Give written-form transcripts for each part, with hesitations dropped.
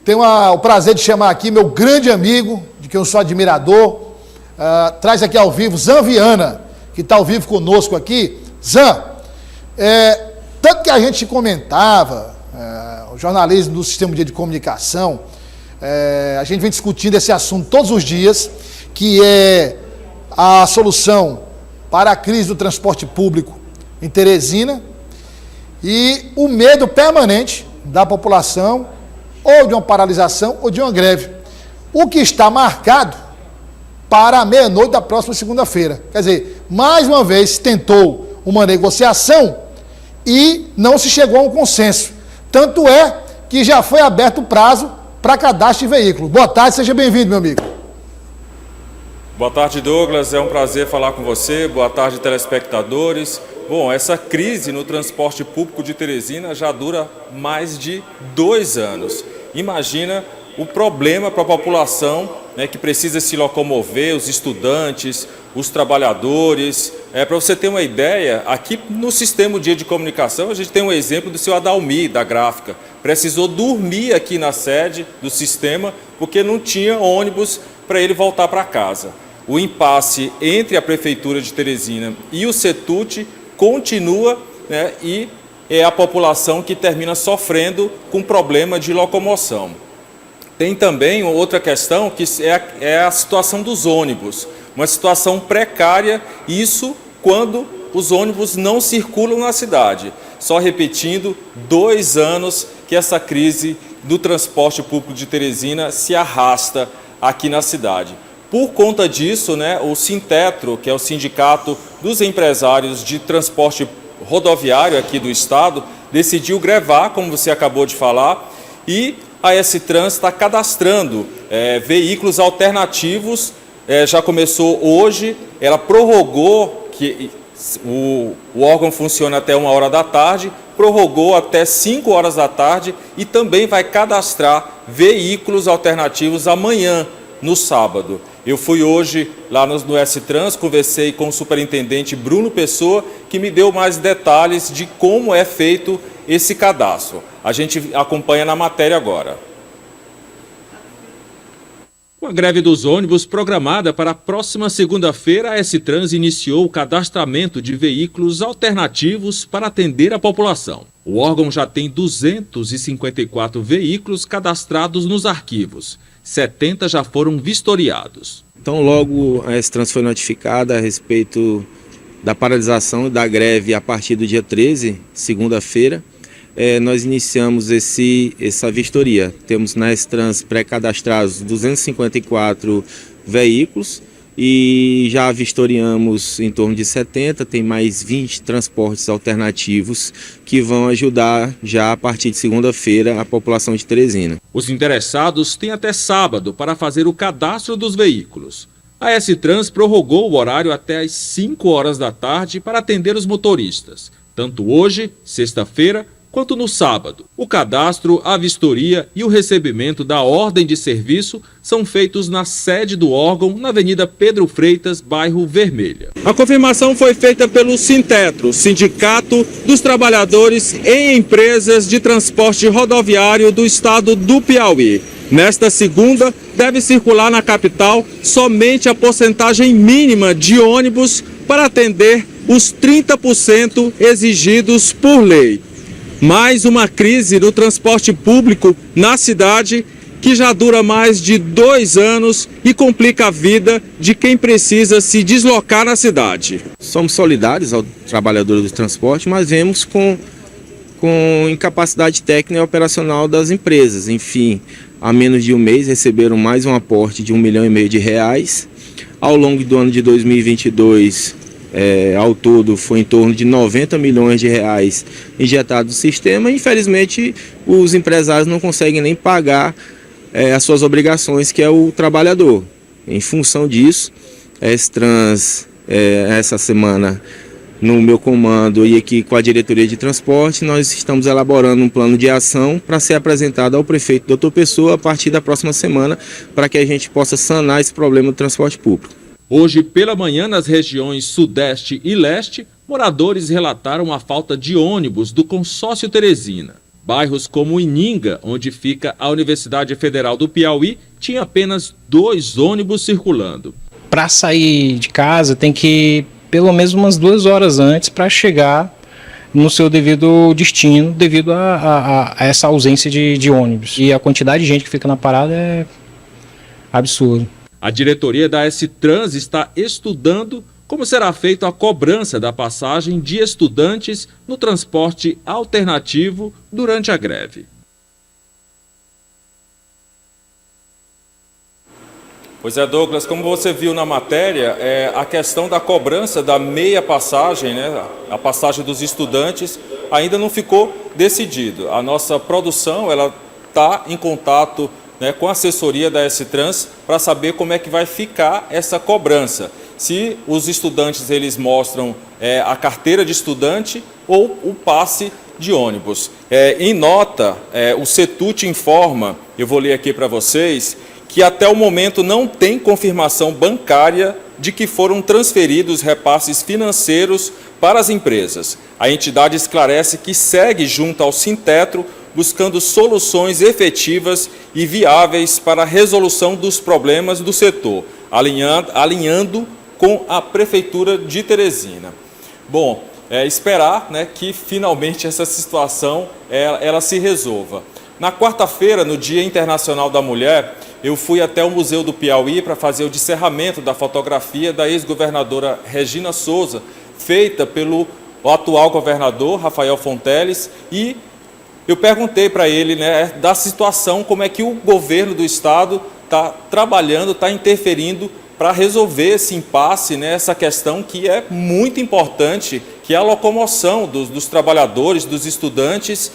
Tenho o prazer de chamar aqui meu grande amigo, de quem eu sou admirador, traz aqui ao vivo Zan Viana, que está ao vivo conosco aqui. Zan, tanto que a gente comentava, o jornalismo do sistema de comunicação, a gente vem discutindo esse assunto todos os dias, que é a solução para a crise do transporte público em Teresina e o medo permanente da população ou de uma paralisação ou de uma greve. O que está marcado para a meia-noite da próxima segunda-feira. Quer dizer, mais uma vez se tentou uma negociação e não se chegou a um consenso. Tanto é que já foi aberto o prazo para cadastro de veículo. Boa tarde, seja bem-vindo, meu amigo. Boa tarde, Douglas. É um prazer falar com você. Boa tarde, telespectadores. Bom, essa crise no transporte público de Teresina já dura mais de 2 anos. Imagina o problema para a população, né, que precisa se locomover, os estudantes, os trabalhadores. Para você ter uma ideia, aqui no sistema de comunicação, a gente tem um exemplo do seu Adalmi, da gráfica. Precisou dormir aqui na sede do sistema porque não tinha ônibus para ele voltar para casa. O impasse entre a Prefeitura de Teresina e o CETUT continua, né, e é a população que termina sofrendo com problema de locomoção. Tem também outra questão, que é a situação dos ônibus, uma situação precária, isso quando os ônibus não circulam na cidade. Só repetindo, 2 anos que essa crise do transporte público de Teresina se arrasta aqui na cidade. Por conta disso, né, o Sintetro, que é o Sindicato dos Empresários de Transporte Rodoviário aqui do Estado, decidiu grevar, como você acabou de falar, e a S-Trans está cadastrando veículos alternativos, já começou hoje, ela prorrogou, que o órgão funciona até 1h da tarde, prorrogou até 5h da tarde e também vai cadastrar veículos alternativos amanhã, no sábado. Eu fui hoje lá no S-Trans, conversei com o superintendente Bruno Pessoa, que me deu mais detalhes de como é feito esse cadastro. A gente acompanha na matéria agora. Com a greve dos ônibus programada para a próxima segunda-feira, a S-Trans iniciou o cadastramento de veículos alternativos para atender a população. O órgão já tem 254 veículos cadastrados nos arquivos. 70 já foram vistoriados. Então, logo a S-Trans foi notificada a respeito da paralisação e da greve a partir do dia 13, segunda-feira, nós iniciamos essa vistoria. Temos na S-Trans pré-cadastrados 254 veículos e já vistoriamos em torno de 70, tem mais 20 transportes alternativos que vão ajudar já a partir de segunda-feira a população de Teresina. Os interessados têm até sábado para fazer o cadastro dos veículos. A S-Trans prorrogou o horário até às 5h da tarde para atender os motoristas, tanto hoje, sexta-feira, quanto no sábado. O cadastro, a vistoria e o recebimento da ordem de serviço são feitos na sede do órgão, na Avenida Pedro Freitas, bairro Vermelha. A confirmação foi feita pelo Sintetro, Sindicato dos Trabalhadores em Empresas de Transporte Rodoviário do Estado do Piauí. Nesta segunda, deve circular na capital somente a porcentagem mínima de ônibus para atender os 30% exigidos por lei. Mais uma crise no transporte público na cidade que já dura mais de 2 anos e complica a vida de quem precisa se deslocar na cidade. Somos solidários ao trabalhador do transporte, mas vemos com incapacidade técnica e operacional das empresas. Enfim, há menos de um mês receberam mais um aporte de R$1,5 milhão. Ao longo do ano de 2022, ao todo foi em torno de R$90 milhões injetados no sistema. Infelizmente, os empresários não conseguem nem pagar as suas obrigações, que é o trabalhador. Em função disso, a S-Trans, essa semana, no meu comando e aqui com a diretoria de transporte, nós estamos elaborando um plano de ação para ser apresentado ao prefeito Dr. Pessoa a partir da próxima semana, para que a gente possa sanar esse problema do transporte público. Hoje, pela manhã, nas regiões Sudeste e Leste, moradores relataram a falta de ônibus do consórcio Teresina. Bairros como Ininga, onde fica a Universidade Federal do Piauí, tinha apenas 2 ônibus circulando. Para sair de casa tem que ir pelo menos umas 2 horas antes para chegar no seu devido destino, devido a essa ausência de ônibus. E a quantidade de gente que fica na parada é absurdo. A diretoria da S-Trans está estudando como será feita a cobrança da passagem de estudantes no transporte alternativo durante a greve. Pois é, Douglas, como você viu na matéria, a questão da cobrança da meia passagem, né, a passagem dos estudantes, ainda não ficou decidido. A nossa produção está em contato, né, com a assessoria da S-Trans para saber como é que vai ficar essa cobrança. Se os estudantes eles mostram a carteira de estudante ou o passe de ônibus. Em nota, o CETUT informa, eu vou ler aqui para vocês, que até o momento não tem confirmação bancária de que foram transferidos repasses financeiros para as empresas. A entidade esclarece que segue junto ao Sintetro buscando soluções efetivas e viáveis para a resolução dos problemas do setor, alinhando com a Prefeitura de Teresina. Bom, esperar, né, que finalmente essa situação ela se resolva. Na quarta-feira, no Dia Internacional da Mulher, eu fui até o Museu do Piauí para fazer o descerramento da fotografia da ex-governadora Regina Souza, feita pelo atual governador Rafael Fonteles, e eu perguntei para ele, né, da situação, como é que o governo do estado está trabalhando, está interferindo para resolver esse impasse, né, essa questão que é muito importante, que é a locomoção dos trabalhadores, dos estudantes,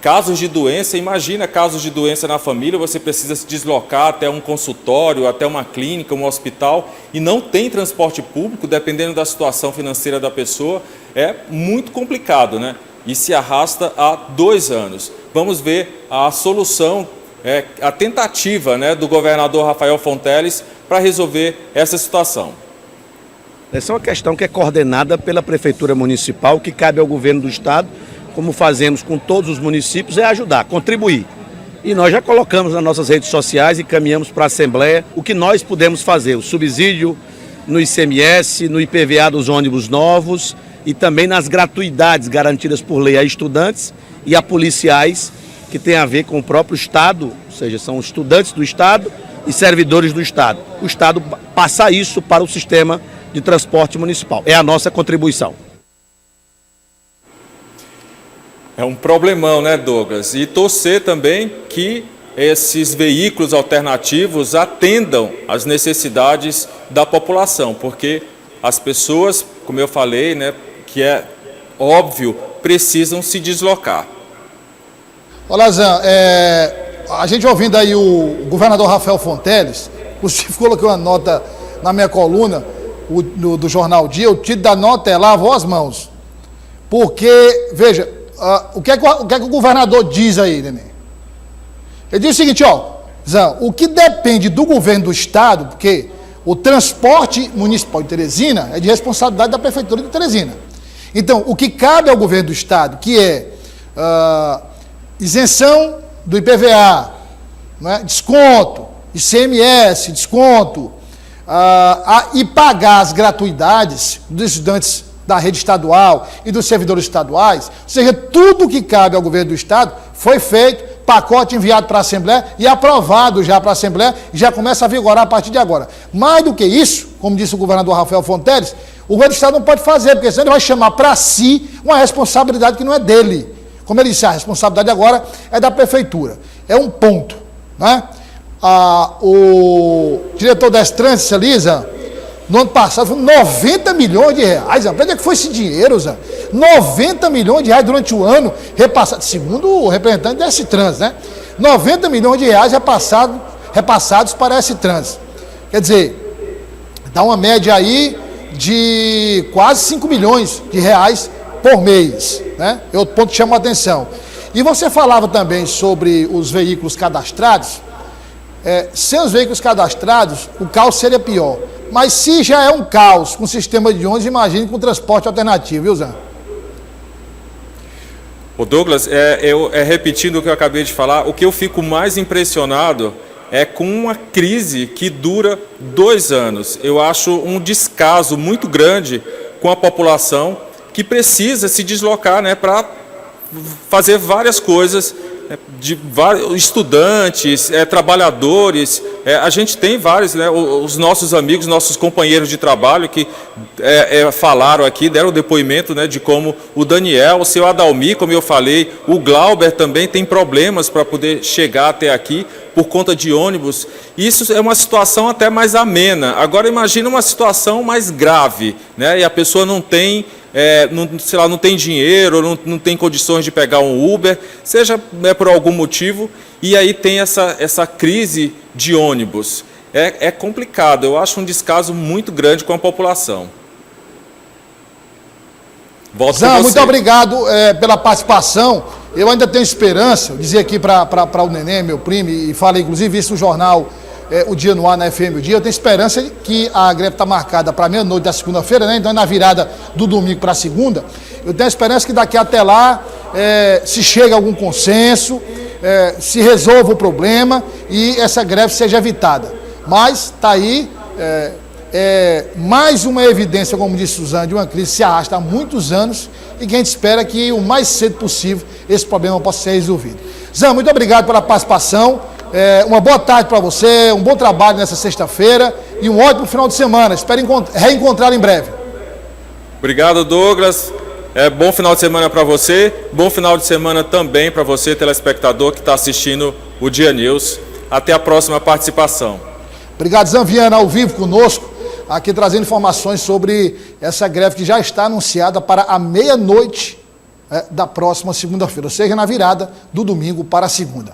casos de doença, imagina casos de doença na família, você precisa se deslocar até um consultório, até uma clínica, um hospital, e não tem transporte público, dependendo da situação financeira da pessoa, é muito complicado, né? E se arrasta há 2 anos. Vamos ver a solução, a tentativa, né, do governador Rafael Fonteles para resolver essa situação. Essa é uma questão que é coordenada pela Prefeitura Municipal, que cabe ao governo do estado, como fazemos com todos os municípios, é ajudar, contribuir. E nós já colocamos nas nossas redes sociais e caminhamos para a Assembleia o que nós podemos fazer, o subsídio no ICMS, no IPVA dos ônibus novos e também nas gratuidades garantidas por lei a estudantes e a policiais, que tem a ver com o próprio Estado, ou seja, são estudantes do Estado e servidores do Estado. O Estado passa isso para o sistema de transporte municipal. É a nossa contribuição. É um problemão, né, Douglas? E torcer também que esses veículos alternativos atendam às necessidades da população, porque as pessoas, como eu falei, né, que é óbvio, precisam se deslocar. Olá, Zan, a gente ouvindo aí o governador Rafael Fonteles, inclusive coloquei uma nota na minha coluna do Jornal Dia, o título da nota é Lavou as Mãos. Porque, veja, o que é que o governador diz aí, Nenê? Ele diz o seguinte, Zan, o que depende do governo do estado, porque o transporte municipal de Teresina é de responsabilidade da Prefeitura de Teresina. Então, o que cabe ao governo do estado, que é isenção do IPVA, né, desconto, ICMS, desconto, e pagar as gratuidades dos estudantes da rede estadual e dos servidores estaduais, ou seja, tudo que cabe ao governo do estado foi feito, pacote enviado para a Assembleia e aprovado já para a Assembleia e já começa a vigorar a partir de agora. Mais do que isso, como disse o governador Rafael Fonteles, o governo do estado não pode fazer, porque senão ele vai chamar para si uma responsabilidade que não é dele. Como ele disse, a responsabilidade agora é da Prefeitura. É um ponto, né? O diretor da S-Trans, Elisa, no ano passado, foram 90 milhões de reais. Onde é que foi esse dinheiro, Zé? 90 milhões de reais durante o ano, repassado, segundo o representante da S-Trans, né? 90 milhões de reais repassados para a S-Trans. Quer dizer, dá uma média aí de quase 5 milhões de reais por mês, né? É outro ponto que chama a atenção. E você falava também sobre os veículos cadastrados. Sem os veículos cadastrados, o caos seria pior. Mas se já é um caos com sistema de ônibus, imagine com transporte alternativo, viu, Zé? O Douglas, repetindo o que eu acabei de falar, o que eu fico mais impressionado é com uma crise que dura 2 anos. Eu acho um descaso muito grande com a população que precisa se deslocar, né, para fazer várias coisas, de vários estudantes, trabalhadores. A gente tem vários, né, os nossos amigos, nossos companheiros de trabalho que falaram aqui, deram depoimento, né, de como o Daniel, o seu Adalmir, como eu falei, o Glauber também tem problemas para poder chegar até aqui por conta de ônibus. Isso é uma situação até mais amena. Agora imagina uma situação mais grave, né, e a pessoa não tem não tem dinheiro, não tem condições de pegar um Uber, seja, né, por algum motivo, e aí tem essa crise de ônibus. É complicado, eu acho um descaso muito grande com a população. Volto Zan, com você. muito obrigado pela participação. Eu ainda tenho esperança, eu dizia aqui para o Neném, meu primo, e falei inclusive isso no jornal O Dia no Ar, na FM O Dia, eu tenho esperança que a greve está marcada para meia-noite da segunda-feira, né? Então na virada do domingo para segunda, eu tenho esperança que daqui até lá se chegue a algum consenso, se resolva o problema e essa greve seja evitada. Mas está aí mais uma evidência, como disse Suzana, de uma crise que se arrasta há muitos anos e que a gente espera que o mais cedo possível esse problema possa ser resolvido. Zan, muito obrigado pela participação. Uma boa tarde para você, um bom trabalho nessa sexta-feira e um ótimo final de semana. Espero reencontrar em breve. Obrigado, Douglas. Bom final de semana para você. Bom final de semana também para você, telespectador que está assistindo o Dia News. Até a próxima participação. Obrigado, Zan Viana, ao vivo conosco, aqui trazendo informações sobre essa greve que já está anunciada para a meia-noite da próxima segunda-feira, ou seja, na virada do domingo para a segunda.